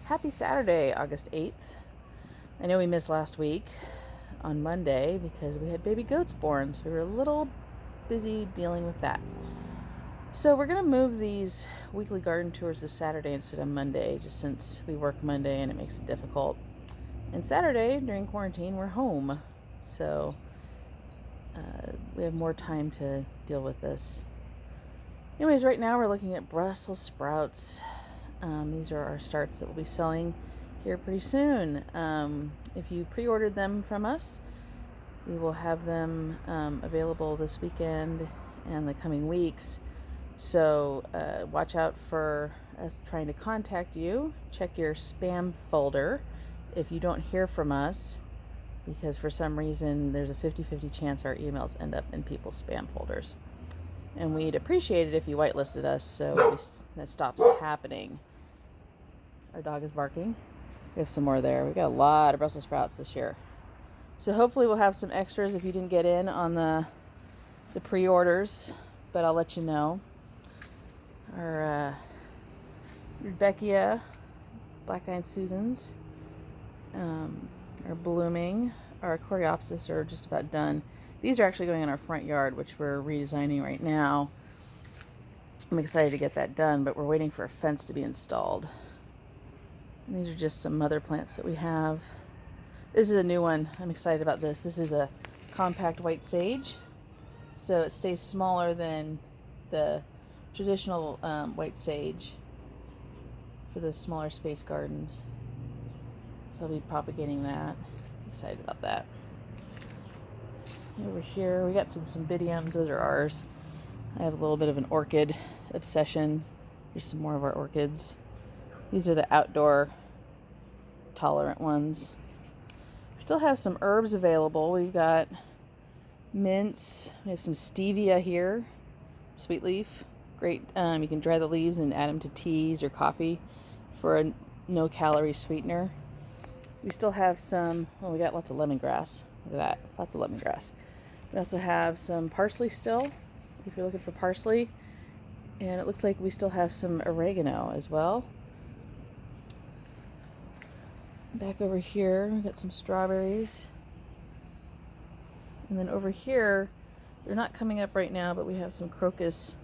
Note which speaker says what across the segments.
Speaker 1: Happy Saturday, August 8th. I know we missed last week on Monday because we had baby goats born, so we were a little busy dealing with that. So we're going to move these weekly garden tours to Saturday instead of Monday, just since we work Monday and it makes it difficult. And Saturday, during quarantine, we're home, so we have more time to deal with this. Anyways, right now we're looking at Brussels sprouts. These are our starts that we'll be selling here pretty soon. If you pre-ordered them from us, we will have them available this weekend and the coming weeks. So watch out for us trying to contact you. Check your spam folder if you don't hear from us, because for some reason there's a 50-50 chance our emails end up in people's spam folders. And we'd appreciate it if you whitelisted us so that stops happening. Our dog is barking. We have some more there. We got a lot of Brussels sprouts this year. So hopefully we'll have some extras if you didn't get in on the pre-orders, but I'll let you know. Our Rudbeckia, black-eyed Susans, are blooming. Our Coreopsis are just about done. These are actually going in our front yard, which we're redesigning right now. I'm excited to get that done, but we're waiting for a fence to be installed. And these are just some mother plants that we have. This is a new one. I'm excited about this. This is a compact white sage. So it stays smaller than the traditional white sage for the smaller space gardens. So I'll be propagating that. I'm excited about that. Over here, we got some cymbidiums. Those are ours. I have a little bit of an orchid obsession. Here's some more of our orchids. These are the outdoor tolerant ones. We still have some herbs available. We've got mints. We have some stevia here. Sweet leaf. Great. You can dry the leaves and add them to teas or coffee for a no-calorie sweetener. We still have some, we got lots of lemongrass. Look at that. Lots of lemongrass. We also have some parsley still, if you're looking for parsley. And it looks like we still have some oregano as well. Back over here, we got some strawberries. And then over here, they're not coming up right now, but we have some crocus,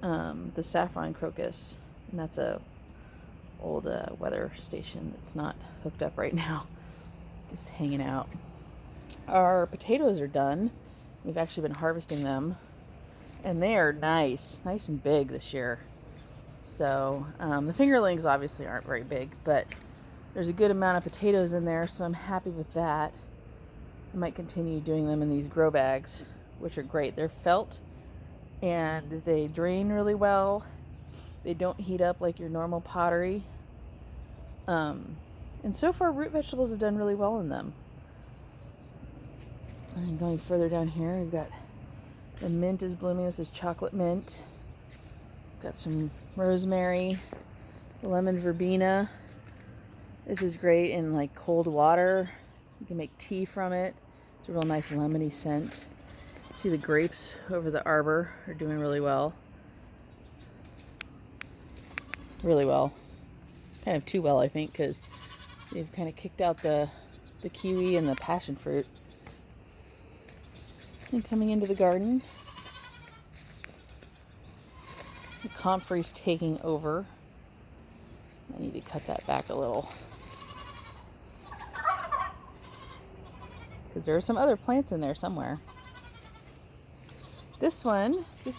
Speaker 1: the saffron crocus. And that's a old weather station that's not hooked up right now, just hanging out. Our potatoes are done. We've actually been harvesting them, and they are nice and big this year. So the fingerlings obviously aren't very big, but there's a good amount of potatoes in there, so I'm happy with that. I might continue doing them in these grow bags, which are great. They're felt and they drain really well. They don't heat up like your normal pottery. And so far, root vegetables have done really well in them. And going further down here, we've got the mint is blooming. This is chocolate mint. Got some rosemary, lemon verbena. This is great in like cold water. You can make tea from it. It's a real nice lemony scent. See the grapes over the arbor are doing really well. Really well. Kind of too well, I think, because they've kind of kicked out the kiwi and the passion fruit. And coming into the garden, the comfrey's taking over. I need to cut that back a little, because there are some other plants in there somewhere. This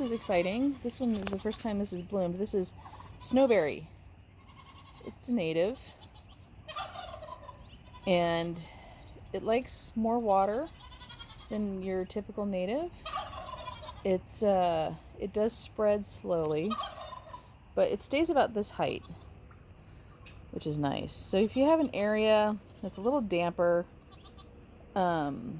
Speaker 1: is exciting. This one is the first time this has bloomed. This is snowberry. It's a native, and it likes more water than your typical native. It does spread slowly, but it stays about this height, which is nice. So if you have an area that's a little damper, and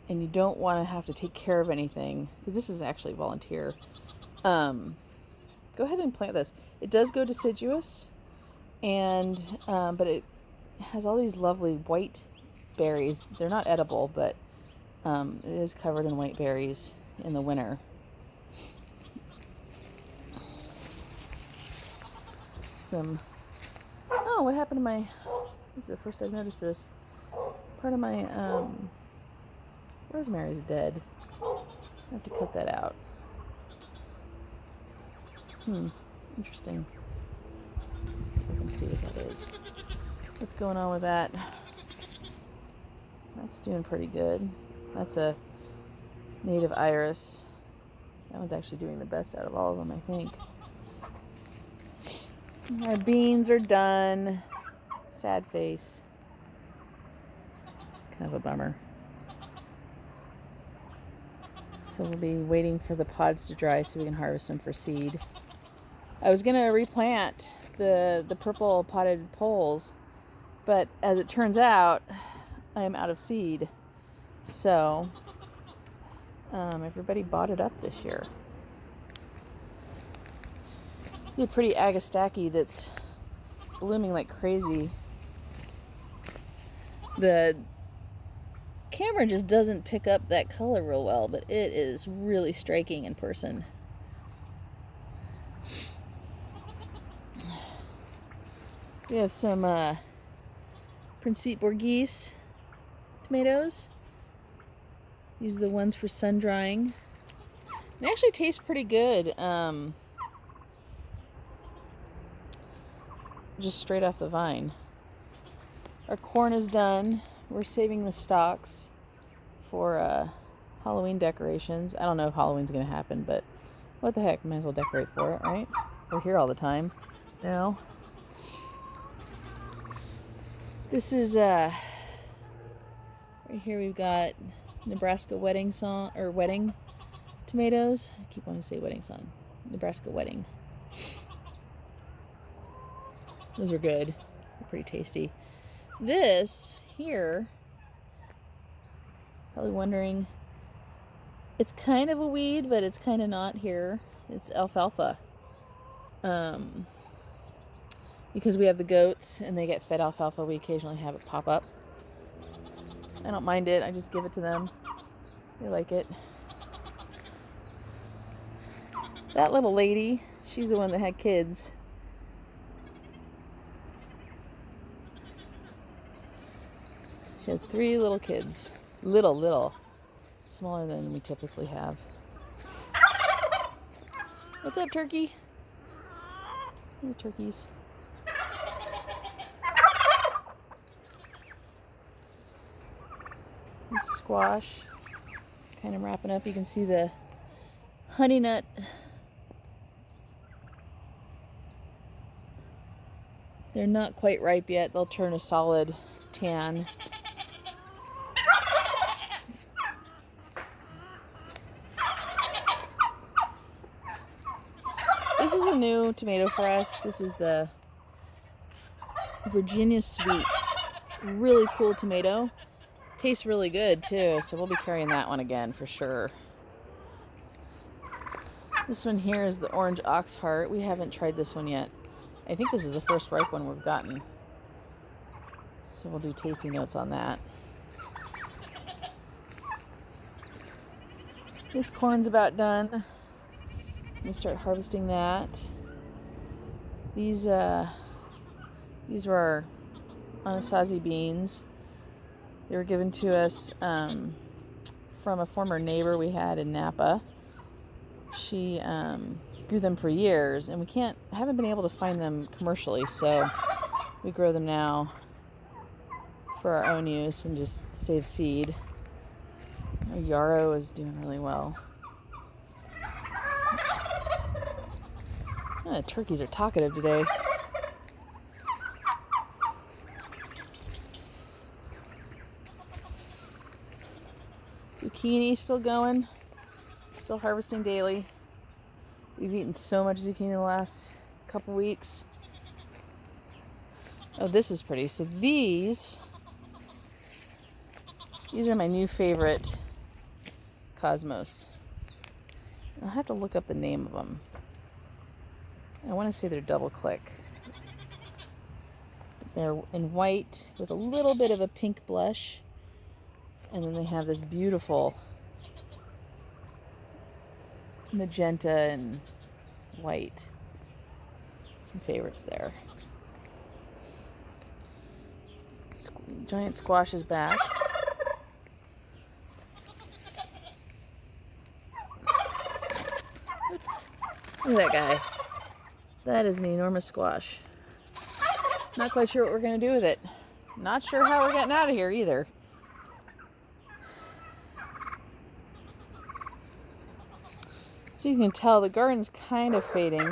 Speaker 1: you don't want to have to take care of anything, because this is actually volunteer, go ahead and plant this. It does go deciduous, and but it has all these lovely white berries. They're not edible, but it is covered in white berries in the winter. some... Oh, what happened to my... This is the first I've noticed this. Part of my rosemary's dead. I have to cut that out. Interesting. I can see what that is. What's going on with that? That's doing pretty good. That's a native iris. That one's actually doing the best out of all of them, I think. Our beans are done. Sad face. Kind of a bummer. So we'll be waiting for the pods to dry so we can harvest them for seed. I was going to replant the purple potted poles, but as it turns out, I am out of seed. So everybody bought it up this year. The pretty Agastaki that's blooming like crazy. The camera just doesn't pick up that color real well, but it is really striking in person. We have some Principe Borghese tomatoes. These are the ones for sun drying. They actually taste pretty good. Just straight off the vine. Our corn is done. We're saving the stalks for Halloween decorations. I don't know if Halloween's going to happen, but what the heck? Might as well decorate for it, right? We're here all the time. No. This is right here we've got Nebraska wedding tomatoes. I keep wanting to say wedding song. Nebraska wedding. Those are good. They're pretty tasty. This here, probably wondering, it's kind of a weed, but it's kind of not here. It's alfalfa. Because we have the goats and they get fed alfalfa, we occasionally have it pop up. I don't mind it. I just give it to them. They like it. That little lady, she's the one that had kids. She had 3 little kids. Little. Smaller than we typically have. What's up, turkey? Hey, turkeys. This squash kind of wrapping up. You can see the honey nut. They're not quite ripe yet. They'll turn a solid tan. This is a new tomato for us. This is the Virginia Sweets. Really cool tomato. Tastes really good too, so we'll be carrying that one again for sure. This one here is the orange ox heart. We haven't tried this one yet. I think this is the first ripe one we've gotten. So we'll do tasting notes on that. This corn's about done. We'll start harvesting that. These were our Anasazi beans. They were given to us from a former neighbor we had in Napa. She grew them for years, and we haven't been able to find them commercially, so we grow them now for our own use and just save seed. Our yarrow is doing really well. The turkeys are talkative today. Zucchini still going. Still harvesting daily. We've eaten so much zucchini the last couple weeks. Oh, this is pretty. So these are my new favorite Cosmos. I'll have to look up the name of them. I want to say they're double click. They're in white with a little bit of a pink blush. And then they have this beautiful magenta and white. Some favorites there. Giant squash is back. Oops. Look at that guy. That is an enormous squash. Not quite sure what we're going to do with it. Not sure how we're getting out of here either. So you can tell the garden's kind of fading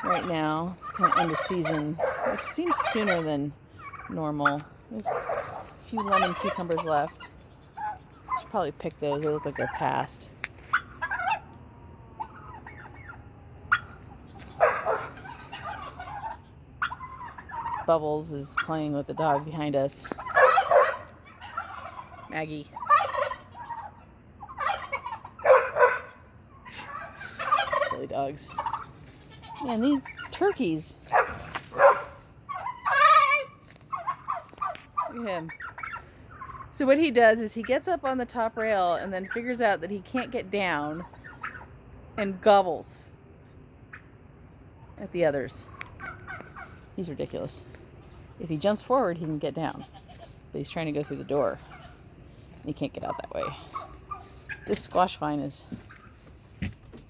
Speaker 1: right now. It's kind of end of season, which seems sooner than normal. We have a few lemon cucumbers left. Should probably pick those. They look like they're past. Bubbles is playing with the dog behind us. Maggie. Silly dogs. Man, these turkeys. Look at him. So what he does is he gets up on the top rail and then figures out that he can't get down and gobbles at the others. He's ridiculous. If he jumps forward, he can get down. But he's trying to go through the door. He can't get out that way. This squash vine is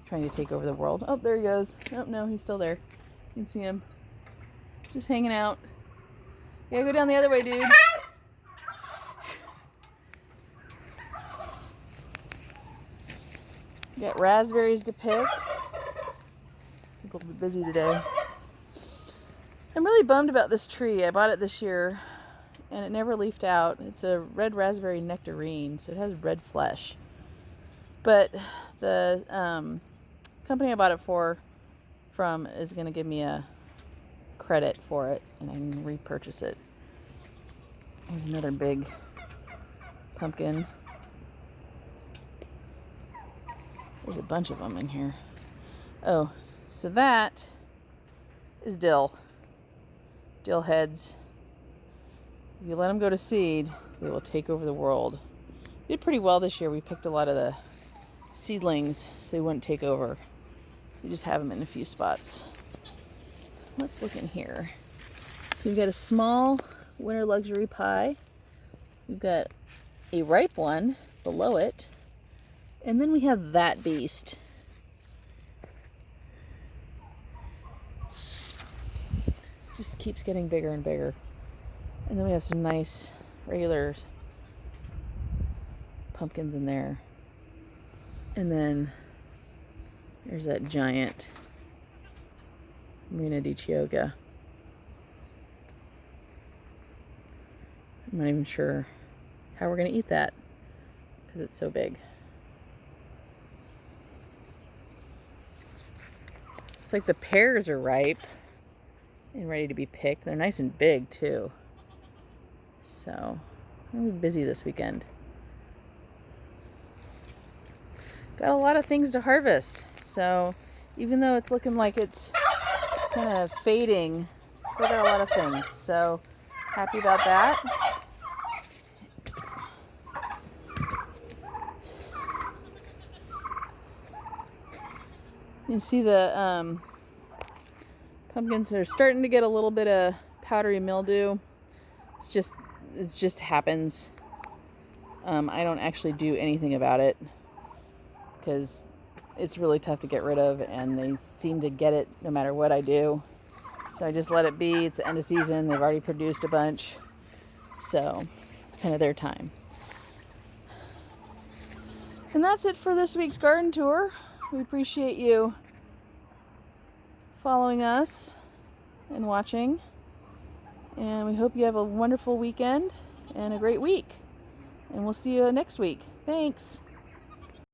Speaker 1: trying to take over the world. Oh, there he goes. Oh, no, he's still there. You can see him. Just hanging out. You gotta go down the other way, dude. Got raspberries to pick. I think we'll be busy today. I'm really bummed about this tree. I bought it this year and it never leafed out. It's a red raspberry nectarine, so it has red flesh. But the company I bought it from is going to give me a credit for it and I can repurchase it. There's another big pumpkin. There's a bunch of them in here. Oh, so that is dill. Dill heads. If you let them go to seed, they will take over the world. We did pretty well this year. We picked a lot of the seedlings so they wouldn't take over. We just have them in a few spots. Let's look in here. So we've got a small winter luxury pie. We've got a ripe one below it. And then we have that beast. Just keeps getting bigger and bigger. And then we have some nice regular pumpkins in there. And then there's that giant Marina di Chioggia. I'm not even sure how we're going to eat that because it's so big. It's like the pears are ripe and ready to be picked. They're nice and big too. So I'm gonna be busy this weekend. Got a lot of things to harvest. So even though it's looking like it's kind of fading, still got a lot of things. So happy about that. You see the pumpkins, they're starting to get a little bit of powdery mildew. It just happens. I don't actually do anything about it because it's really tough to get rid of and they seem to get it no matter what I do. So I just let it be. It's the end of season. They've already produced a bunch. So it's kind of their time. And that's it for this week's garden tour. We appreciate you following us and watching. And we hope you have a wonderful weekend and a great week. And we'll see you next week. Thanks.